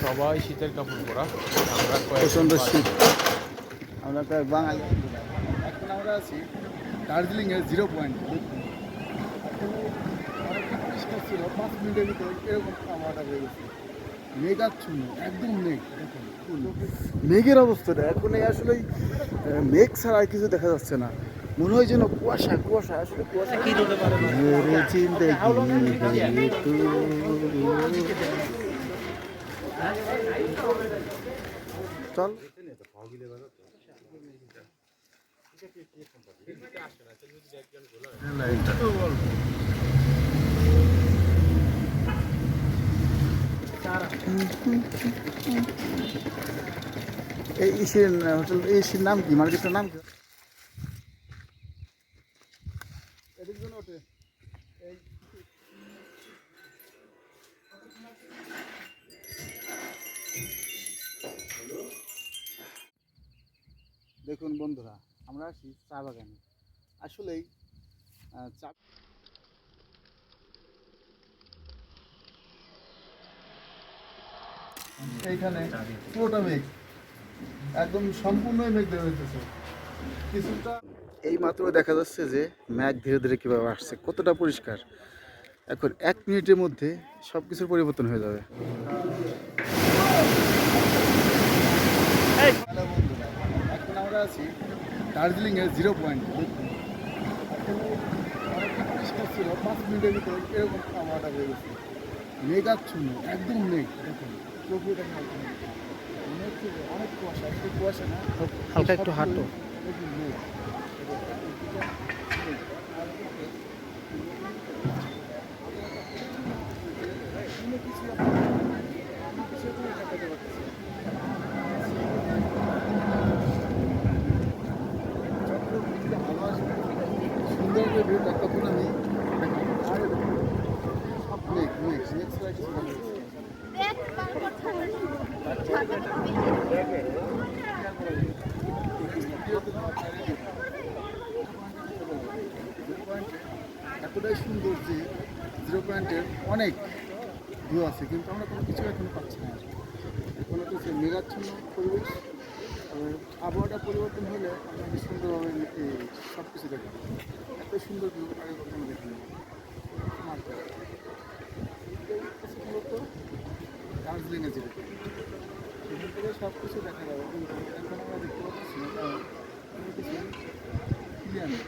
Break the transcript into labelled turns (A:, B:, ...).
A: সবাই শীতের কাপড় পরা। আমরা
B: প্রচণ্ড শীত। আমরা প্রায় বাঙালি। এখন আমরা আছি দার্জিলিংয়ের 0 পয়েন্ট। অনেকটা পরিষ্কার ছিল, 5 মিনিটের ভিতরে এরকম আবহাওয়াটা হয়ে গেছে। মেঘাচ্ছন্ন, একদম মেঘ। দেখুন মেঘের অবস্থাটা এখন আসলে মেঘ ছাড়া আর কিছু দেখা যাচ্ছে না। মনে হয় যেন কুয়াশা কুয়াশা, আসলে কুয়াশা কি হতে পারে। চল এই ইসের হোটেল, ইসের নাম কি, মার্কেটের নাম কি? এদিক জন্য ওঠে এই দেখুন বন্ধুরা, আমরা আছি চা বাগানে। আসলেই চা এইখানে পুরোটা মেঘ, একদম সম্পূর্ণই মেঘ বের হইতেছে কিছুটা। এই মাত্র দেখা যাচ্ছে যে মেঘ ধীরে ধীরে কীভাবে আসছে, কতটা পরিষ্কার। এখন 1 মিনিটের মধ্যে সব কিছুর পরিবর্তন হয়ে যাবে। হ্যালো বন্ধুরা, এখন আমরা আছি দার্জিলিংয়ের 0 পয়েন্ট। অনেকটা পরিষ্কার ছিল, 5 মিনিটের ভিতরে এরকম আবহাওয়াটা হয়ে গেছে। মেঘাচ্ছন্ন, একদম মেঘ। দেখুন চোখে দেখা যাচ্ছে না। মনে হচ্ছে যে অনেক কুয়াশা, একটু কুয়াশা না, হালকা একটু হাঁটো। দেখুন মেঘ, সুন্দর করে ভিউটা তখন আমি সব মেঘ মেঘ মেঘ ছাড়া কিছু দেখা যাচ্ছে না। এতটাই সুন্দর যে 0 পয়েন্টের অনেক ভিউ আছে, কিন্তু আমরা কোনো কিছু এখনো পাচ্ছি না। এখন তো সে মেঘাচ্ছন্ন পরিবেশ, আবহাওয়াটা পরিবর্তন হলে আমরা সুন্দরভাবে সব কিছু দেখতে পাবো। এত সুন্দর ভিউ আগে কখনো দেখিনি। মূলত দার্জিলিংয়ে যেতে সেখান থেকে সব কিছু দেখা যাবে, কিন্তু এখন আমরা দেখতে পাচ্ছি না, কারণ কোনো কিছু ক্লিয়ার নেই।